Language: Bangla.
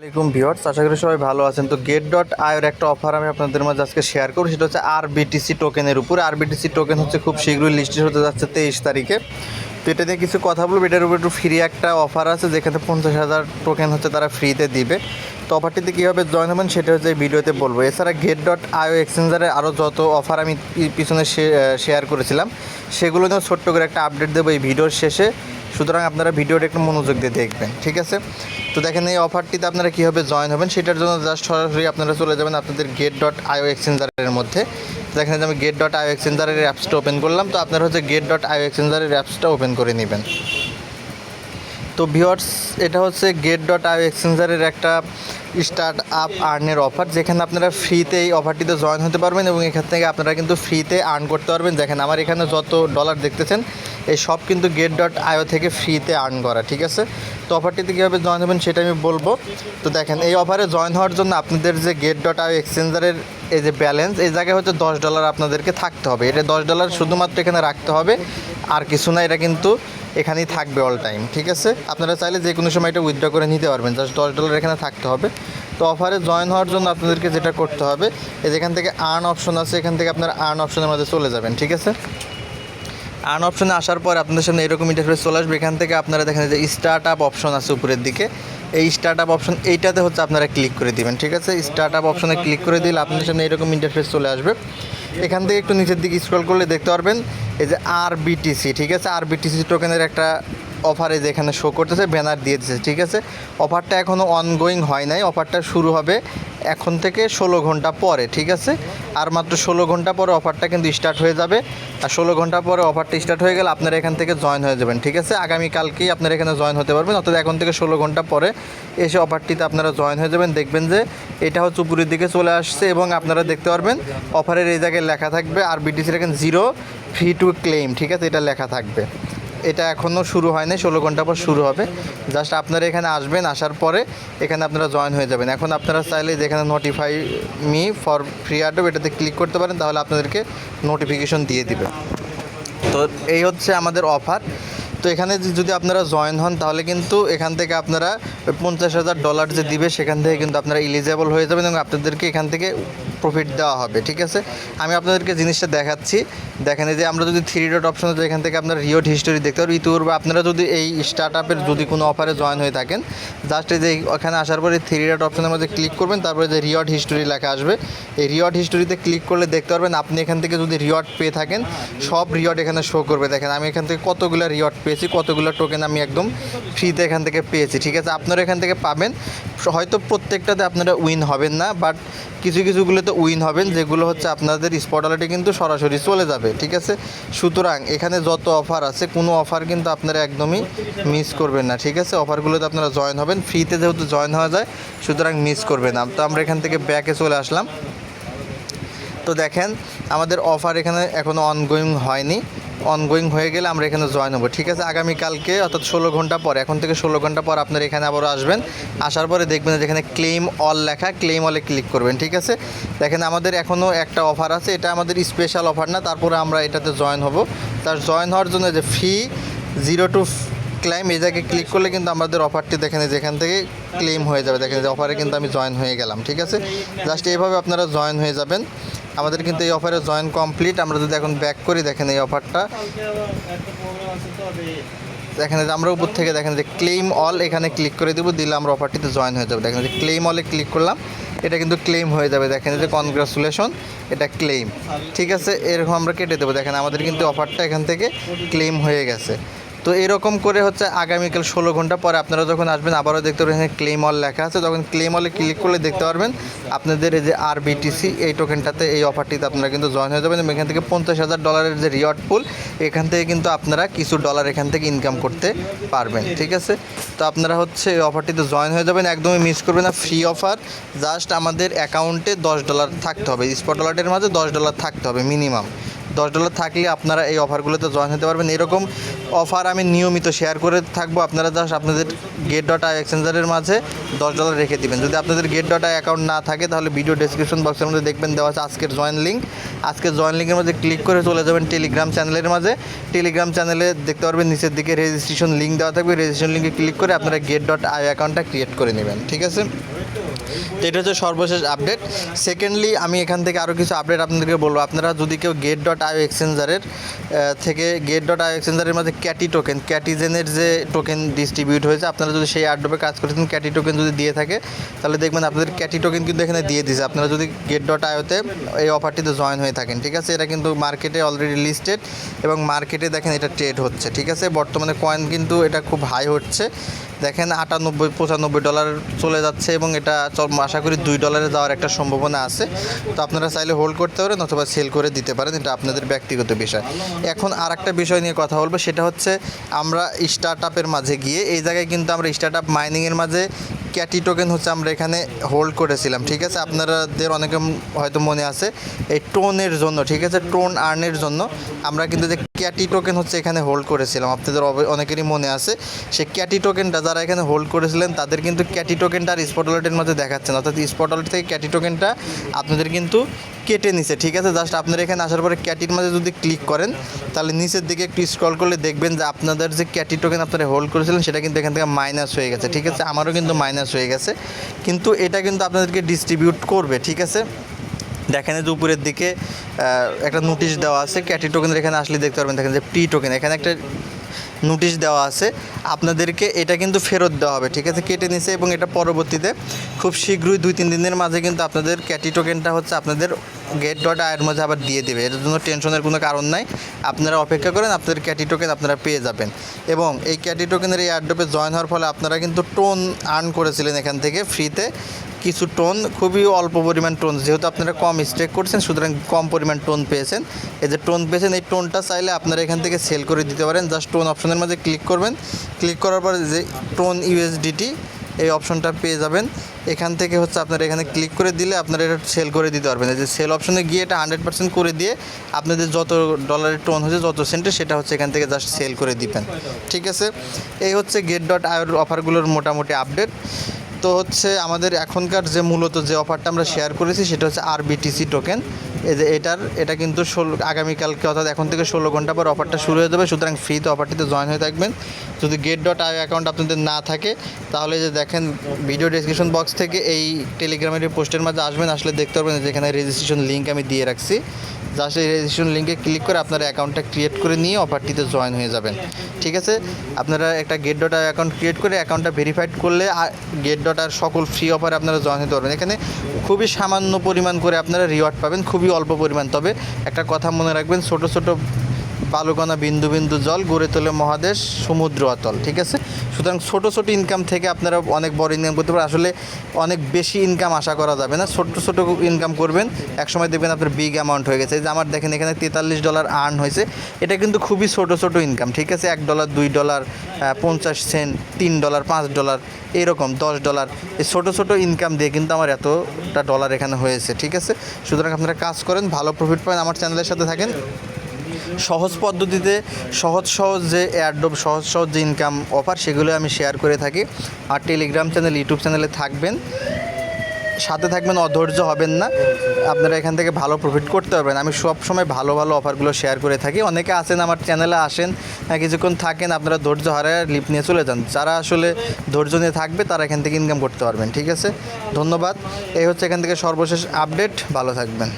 আসসালামাইকুম ভিউয়ার্স, আশা করি সবাই ভালো আছেন। তো get.io একটা অফার আমি আপনাদের মাঝে আজকে শেয়ার করব। সেটা হচ্ছে আরবিটিসি টোকেনের উপরে। আরবিটিসি টোকেন হচ্ছে খুব শীঘ্রই লিস্টেড হতে যাচ্ছে 23 তারিখে। তো এটা নিয়ে কিছু কথা বলবো। এটার উপর একটু ফ্রি একটা অফার আছে, যেখানে 50,000 টোকেন হচ্ছে তারা ফ্রিতে দিবে। তো অফারটিতে কীভাবে জয়েন হবেন সেটা হচ্ছে এই ভিডিওতে বলবো। এছাড়া get.io এক্সচেঞ্জারে আরও যত অফার আমি পিছনে শেয়ার করেছিলাম সেগুলো নিয়েও ছোট্ট করে একটা আপডেট দেবো এই ভিডিওর শেষে। সুতরাং আপনারা ভিডিওটা একটু মনোযোগ দিয়ে দেখবেন, ঠিক আছে? তো দেখেন, এই অফারটিতে আপনারা কীভাবে জয়েন হবেন সেটার জন্য জাস্ট সরাসরি আপনারা চলে যাবেন আপনাদের get.io এক্সচেঞ্জারের মধ্যে। দেখেন যে আমি get.io এক্সচেঞ্জারের অ্যাপসটা ওপেন করলাম। তো আপনারা হচ্ছে get.io এক্সচেঞ্জারের অ্যাপসটা ওপেন করে নেবেন। তো ভিউয়ার্স, এটা হচ্ছে get.io এক্সচেঞ্জারের একটা স্টার্ট আপ আর্নের অফার, যেখানে আপনারা ফ্রিতে এই অফারটিতে জয়েন হতে পারবেন এবং এখান থেকে আপনারা কিন্তু ফ্রিতে আর্ন করতে পারবেন। দেখেন আমার এখানে যত ডলার দেখতেছেন এই সব কিন্তু get.io থেকে ফ্রিতে আর্ন করা, ঠিক আছে? তো অফারটিতে কীভাবে জয়েন হবেন সেটা আমি বলবো। তো দেখেন, এই অফারে জয়েন হওয়ার জন্য আপনাদের যে get.io এক্সচেঞ্জারের এই যে ব্যালেন্স, এই জায়গায় হচ্ছে $10 আপনাদেরকে থাকতে হবে। এটা $10 শুধুমাত্র এখানে রাখতে হবে, আর কিছু না। এটা কিন্তু এখানেই থাকবে অল টাইম, ঠিক আছে? আপনারা চাইলে যে কোনো সময় এটা উইথড্র করে নিতে পারবেন। জাস্ট $10 এখানে থাকতে হবে। তো অফারে জয়েন হওয়ার জন্য আপনাদেরকে যেটা করতে হবে, এই যেখান থেকে আর্ন অপশন আছে, এখান থেকে আপনারা আর্ন অপশনের মধ্যে চলে যাবেন, ঠিক আছে? আর্ন অপশনে আসার পর আপনাদের সামনে এরকম ইন্টারফেস চলে আসবে। এখান থেকে আপনারা দেখেন যে স্টার্ট আপ অপশন আছে উপরের দিকে। এই স্টার্ট আপ অপশন এইটাতে হচ্ছে আপনারা ক্লিক করে দিবেন, ঠিক আছে? স্টার্ট আপ অপশনে ক্লিক করে দিলে আপনাদের সামনে এরকম ইন্টারফেস চলে আসবে। এখান থেকে একটু নিচের দিকে স্ক্রল করলে দেখতে পারবেন এই যে আরবিটিসি, ঠিক আছে? আরবিটিসি টোকেনের একটা অফারে যেখানে শো করতেছে, ব্যানার দিয়ে দিচ্ছে, ঠিক আছে? অফারটা এখনও অনগোয়িং হয় নাই। অফারটা শুরু হবে এখন থেকে 16 ঘন্টা পরে, ঠিক আছে? আর মাত্র 16 ঘন্টা পরে অফারটা কিন্তু স্টার্ট হয়ে যাবে। আর 16 ঘন্টা পরে অফারটা স্টার্ট হয়ে গেলে আপনারা এখান থেকে জয়েন হয়ে যাবেন, ঠিক আছে? আগামীকালকেই আপনারা এখানে জয়েন হতে পারবেন। অর্থাৎ এখন থেকে 16 ঘন্টা পরে এসে অফারটিতে আপনারা জয়েন হয়ে যাবেন। দেখবেন যে এটা হচ্ছে উপরের দিকে চলে আসছে এবং আপনারা দেখতে পারবেন অফারের এই জায়গায় লেখা থাকবে আরবিটিসির এখানে 0 ফি টু ক্লেম, ঠিক আছে? এটা লেখা থাকবে। এটা এখনও শুরু হয়নি, 16 ঘন্টা পর শুরু হবে। জাস্ট আপনারা এখানে আসবেন, আসার পরে এখানে আপনারা জয়েন হয়ে যাবেন। এখন আপনারা চাইলে যেখানে notify me for free Adobe এটাতে ক্লিক করতে পারেন, তাহলে আপনাদেরকে নোটিফিকেশন দিয়ে দিবে। তো এই হচ্ছে আমাদের অফার। তো এখানে যদি আপনারা জয়েন হন তাহলে কিন্তু এখান থেকে আপনারা $50,000 যে দিবে সেখান থেকে কিন্তু আপনারা এলিজেবল হয়ে যাবেন এবং আপনাদেরকে এখান থেকে প্রফিট দেওয়া হবে, ঠিক আছে? আমি আপনাদেরকে জিনিসটা দেখাচ্ছি। দেখেন, এই যে আমরা যদি 3 ডট অপশনে, এখান থেকে আপনারা রিওয়ার্ড হিস্টোরি দেখতে পারবেন। ইতিপূর্বে আপনারা যদি এই স্টার্ট আপের যদি কোনো অফারে জয়েন হয়ে থাকেন, জাস্ট এই যে ওখানে আসার পরে 3 ডট অপশনের মধ্যে ক্লিক করবেন, তারপরে যে রিওয়ার্ড হিস্টোরি লেখা আসবে, এই রিওয়ার্ড হিস্টোরিতে ক্লিক করলে দেখতে পারবেন আপনি এখান থেকে যদি রিওয়ার্ড পেয়ে থাকেন সব রিওয়ার্ড এখানে শো করবে। দেখেন আমি এখান থেকে কতগুলো রিওয়ার্ড পেয়েছি, কতগুলো টোকেন আমি একদম ফ্রিতে এখান থেকে পেয়েছি, ঠিক আছে? আপনারা এখান থেকে পাবেন। হয়তো প্রত্যেকটাতে আপনারা উইন হবেন না, বাট কিছু কিছুগুলোতে উইন হবেন, যেগুলো হচ্ছে আপনাদের স্পট ওয়ালেটে কিন্তু সরাসরি চলে যাবে, ঠিক আছে? সুতরাং এখানে যত অফার আছে কোনো অফার কিন্তু আপনারা একদমই মিস করবেন না, ঠিক আছে? অফারগুলোতে আপনারা জয়েন হবেন, ফ্রিতে যেহেতু জয়েন হওয়া যায়, সুতরাং মিস করবেন না। তো আমরা এখান থেকে ব্যাকে চলে আসলাম। তো দেখেন আমাদের অফার এখানে এখনও অনগোয়িং হয়নি। অনগোয়িং হয়ে গেলে আমরা এখানে জয়েন হবো, ঠিক আছে? আগামীকালকে অর্থাৎ 16 ঘন্টা পর, এখন থেকে 16 ঘন্টা পর আপনারা এখানে আবারও আসবেন। আসার পরে দেখবেন যেখানে ক্লেম অল লেখা, ক্লেম অলে ক্লিক করবেন, ঠিক আছে? দেখেন আমাদের এখনও একটা অফার আছে, এটা আমাদের স্পেশাল অফার না, তারপরে আমরা এটাতে জয়েন হব। তার জয়েন হওয়ার জন্য যে ফি 0 টু ক্লেম এই জায়গায় ক্লিক করলে কিন্তু আমাদের অফারটি দেখেন যেখান থেকে ক্লেম হয়ে যাবে। দেখেন যে অফারে কিন্তু আমি জয়েন হয়ে গেলাম, ঠিক আছে? জাস্ট এইভাবে আপনারা জয়েন হয়ে যাবেন। আমাদের কিন্তু এই অফারে জয়েন কমপ্লিট। আমরা যদি এখন ব্যাক করি, দেখেন এই অফারটা দেখেন যে আমরা উপর থেকে দেখেন যে ক্লেম অল, এখানে ক্লিক করে দেবো, দিলে আমরা অফারটিতে জয়েন হয়ে যাবে। দেখেন যে ক্লেম অলে ক্লিক করলাম, এটা কিন্তু ক্লেম হয়ে যাবে। দেখেন যে কনগ্রাচুলেশন, এটা ক্লেম, ঠিক আছে? এরকম আমরা কেটে দেবো। দেখেন আমাদের কিন্তু অফারটা এখান থেকে ক্লেম হয়ে গেছে। তো এরকম করে হচ্ছে আগামীকাল 16 ঘন্টা পরে আপনারা যখন আসবেন আবারও দেখতে পারবেন এখানে ক্লেম অল লেখা আছে। তখন ক্লেম অলে ক্লিক করলে দেখতে পারবেন আপনাদের এই যে আরবিটিসি এই টোকেনটাতে, এই অফারটিতে আপনারা কিন্তু জয়েন হয়ে যাবেন এবং এখান থেকে $50,000 যে রিওয়ার্ড পুল, এখান থেকে কিন্তু আপনারা কিছু ডলার এখান থেকে ইনকাম করতে পারবেন, ঠিক আছে? তো আপনারা হচ্ছে এই অফারটিতে জয়েন হয়ে যাবেন, একদমই মিস করবেন না। ফ্রি অফার, জাস্ট আমাদের অ্যাকাউন্টে $10 থাকতে হবে, স্পট ওয়ালেটের মাঝে $10 থাকতে হবে মিনিমাম। $10 থাকলে আপনারা এই অফারগুলোতে জয়েন হতে পারবেন। এরকম অফার আমি নিয়মিত শেয়ার করে থাকবো। আপনারা জাস্ট আপনাদের get.io এক্সচেঞ্জারের মাঝে $10 রেখে দিবেন। যদি আপনাদের get.io অ্যাকাউন্ট না থাকে তাহলে ভিডিও ডেসক্রিপশন বক্সের মধ্যে দেখবেন দেওয়া আছে আজকের জয়েন লিঙ্ক। আজকের জয়েন লিঙ্কের মধ্যে ক্লিক করে চলে যাবেন টেলিগ্রাম চ্যানেলের মাঝে। টেলিগ্রাম চ্যানেলে দেখতে পারবেন নিচের দিকে রেজিস্ট্রেশন লিঙ্ক দেওয়া থাকবে। রেজিস্ট্রেশন লিঙ্কে ক্লিক করে আপনারা get.io অ্যাকাউন্টটা ক্রিয়েট করে নেবেন, ঠিক আছে? তো এটা হচ্ছে সর্বশেষ আপডেট। সেকেন্ডলি আমি এখান থেকে আরও কিছু আপডেট আপনাদেরকে বলবো। আপনারা যদি কেউ get.io এক্সচেঞ্জারের থেকে get.io এক্সচেঞ্জারের মধ্যে ক্যাটি টোকেন, ক্যাটিজেনের যে টোকেন ডিস্ট্রিবিউট হয়েছে, আপনারা যদি সেই এয়ারড্রপে কাজ করেছেন ক্যাটি টোকেন যদি দিয়ে থাকে তাহলে দেখবেন আপনাদের ক্যাটি টোকেন কিন্তু এখানে দিয়ে দিয়েছে। আপনারা যদি get.ioতে এই অফারটিতে জয়েন হয়ে থাকেন, ঠিক আছে? এটা কিন্তু মার্কেটে অলরেডি লিস্টেড এবং মার্কেটে দেখেন এটা ট্রেড হচ্ছে, ঠিক আছে? বর্তমানে কয়েন কিন্তু এটা খুব হাই হচ্ছে, দেখেন $98-95 চলে যাচ্ছে এবং এটা আশা করি $2 যাওয়ার একটা সম্ভাবনা আছে। তো আপনারা চাইলে হোল্ড করতে পারেন অথবা সেল করে দিতে পারেন, এটা আপনাদের ব্যক্তিগত বিষয়। এখন আর একটা বিষয় নিয়ে কথা বলবো, সেটা হচ্ছে আমরা স্টার্ট আপের মাঝে গিয়ে এই জায়গায় কিন্তু আমরা স্টার্ট আপ মাইনিংয়ের মাঝে ক্যাটি টোকেন হচ্ছে আমরা এখানে হোল্ড করেছিলাম, ঠিক আছে? আপনাদের অনেকে হয়তো মনে আছে এই টোনের জন্য, ঠিক আছে, টোন আর্নের জন্য আমরা কিন্তু যে ক্যাটি টোকেন হচ্ছে এখানে হোল্ড করেছিলাম, আপনাদের অনেকেরই মনে আছে। সেই ক্যাটি টোকেনটা যারা এখানে হোল্ড করেছিলেন তাদের কিন্তু ক্যাটি টোকেনটা আর স্পট ওয়ালেটের মধ্যে দেখাচ্ছে না, অর্থাৎ স্পট ওয়ালেট থেকে ক্যাটি টোকেনটা আপনাদের কিন্তু কেটে নিছে, ঠিক আছে? জাস্ট আপনারা এখানে আসার পরে ক্যাটির মাঝে যদি ক্লিক করেন তাহলে নিচের দিকে একটু স্ক্রল করলে দেখবেন যে আপনাদের যে ক্যাটি টোকেন আপনারা হোল্ড করেছিলেন সেটা কিন্তু এখান থেকে মাইনাস হয়ে গেছে, ঠিক আছে? আমারও কিন্তু মাইনাস হয়ে গেছে, কিন্তু এটা কিন্তু আপনাদেরকে ডিস্ট্রিবিউট করবে, ঠিক আছে? দেখেন যে উপরের দিকে একটা নোটিশ দেওয়া আছে ক্যাটি টোকেনের, এখানে আসলে দেখতে পারবেন দেখেন যে প্রি টোকেন, এখানে একটা নোটিশ দেওয়া আছে। আপনাদেরকে এটা কিন্তু ফেরত দেওয়া হবে, ঠিক আছে? কেটে নিছে এবং এটা পরবর্তীতে খুব শীঘ্রই 2-3 দিনের মাঝে কিন্তু আপনাদের ক্যাটি টোকেনটা হচ্ছে আপনাদের get.io এর মধ্যে আবার দিয়ে দেবে। এটার জন্য টেনশনের কোনো কারণ নাই, আপনারা অপেক্ষা করেন, আপনাদের ক্যাটি টোকেন আপনারা পেয়ে যাবেন। এবং এই ক্যাটি টোকেনের এই এয়ারড্রপে জয়েন হওয়ার ফলে আপনারা কিন্তু টোন আর্ন করেছিলেন এখান থেকে ফ্রিতে কিছু টোন, খুবই অল্প পরিমাণ টোন, যেহেতু আপনারা কম স্টেক করছেন সুতরাং কম পরিমাণ টোন পেয়েছেন। এই যে টোন পেয়েছেন, এই টোনটা চাইলে আপনারা এখান থেকে সেল করে দিতে পারেন। জাস্ট টোন অপশনের মধ্যে ক্লিক করবেন, ক্লিক করার পরে যে টোন USDT এই অপশনটা পেয়ে যাবেন। এখান থেকে হচ্ছে আপনারা এখানে ক্লিক করে দিলে আপনারা এটা সেল করে দিতে পারবেন। এই যে সেল অপশনে গিয়ে এটা 100% করে দিয়ে আপনাদের যত ডলারের টোন হচ্ছে, যত সেন্টে, সেটা হচ্ছে এখান থেকে জাস্ট সেল করে দিবেন, ঠিক আছে? এই হচ্ছে get.ioর অফারগুলোর মোটামুটি আপডেট। তো হচ্ছে আমাদের এখনকার যে মূলত যে অফারটা আমরা শেয়ার করেছি সেটা হচ্ছে RBTC টোকেন। এই যে এটা কিন্তু আগামীকালকে অর্থাৎ এখন থেকে 16 ঘন্টা পর অফারটা শুরু হয়ে যাবে, সুতরাং ফ্রিতে অফারটিতে জয়েন হয়ে থাকবেন। যদি get.io অ্যাকাউন্ট আপনাদের না থাকে তাহলে যে দেখেন ভিডিও ডেসক্রিপশন বক্স থেকে এই টেলিগ্রামের পোস্টের মাঝে আসবেন, আসলে দেখতে পারবেন যেখানে রেজিস্ট্রেশন লিঙ্ক আমি দিয়ে রাখছি। জাস্ট এই রেজিস্ট্রেশন লিঙ্কে ক্লিক করে আপনারা অ্যাকাউন্টটা ক্রিয়েট করে নিয়ে অফারটিতে জয়েন হয়ে যাবেন, ঠিক আছে? আপনারা একটা get.io অ্যাকাউন্ট ক্রিয়েট করে অ্যাকাউন্টটা ভেরিফাইড করলে get.ioর সকল ফ্রি অফারে আপনারা জয়েন হতে পারবেন। এখানে খুবই সামান্য পরিমাণ করে আপনারা রিওয়ার্ড পাবেন, খুবই অল্প পরিমাণ। তবে একটা কথা মনে রাখবেন, ছোট ছোট বালুকণা বিন্দু বিন্দু জল গড়ে তোলে মহাদেশ সমুদ্র অতল, ঠিক আছে? সুতরাং ছোট ছোট ইনকাম থেকে আপনারা অনেক বড় ইনকাম করতে পারেন। আসলে অনেক বেশি ইনকাম আশা করা যাবে না, ছোট ছোট ইনকাম করবেন, একসময় দেখবেন আপনার বিগ অ্যামাউন্ট হয়ে গেছে। এই যে আমার দেখেন এখানে $43 আর্ন হয়েছে, এটা কিন্তু খুবই ছোট ছোট ইনকাম, ঠিক আছে? $1, $2, 50 সেন্ট, $3, $5 এরকম $10, এই ছোটো ছোটো ইনকাম দিয়ে কিন্তু আমার এতটা ডলার এখানে হয়েছে, ঠিক আছে? সুতরাং আপনারা কাজ করেন, ভালো প্রফিট পাবেন, আমার চ্যানেলের সাথে থাকেন। সহজ পদ্ধতিতে সহজ যে এয়ারড্রপ, সহজ যে ইনকাম অফার সেগুলো আমি শেয়ার করে থাকি। আর টেলিগ্রাম চ্যানেল, ইউটিউব চ্যানেলে থাকবেন, সাথে থাকবেন, অধৈর্য হবেন না, আপনারা এখান থেকে ভালো প্রফিট করতে পারবেন। আমি সব সময় ভালো ভালো অফারগুলো শেয়ার করে থাকি। অনেকে আছেন আমার চ্যানেলে আসেন, কিছুক্ষণ থাকেন, আপনারা ধৈর্য হারায় লিপ নিয়ে চলে যান। যারা আসলে ধৈর্য নিয়ে থাকবে তারা এখান থেকে ইনকাম করতে পারবেন, ঠিক আছে? ধন্যবাদ। এই হচ্ছে এখান থেকে সর্বশেষ আপডেট, ভালো থাকবেন।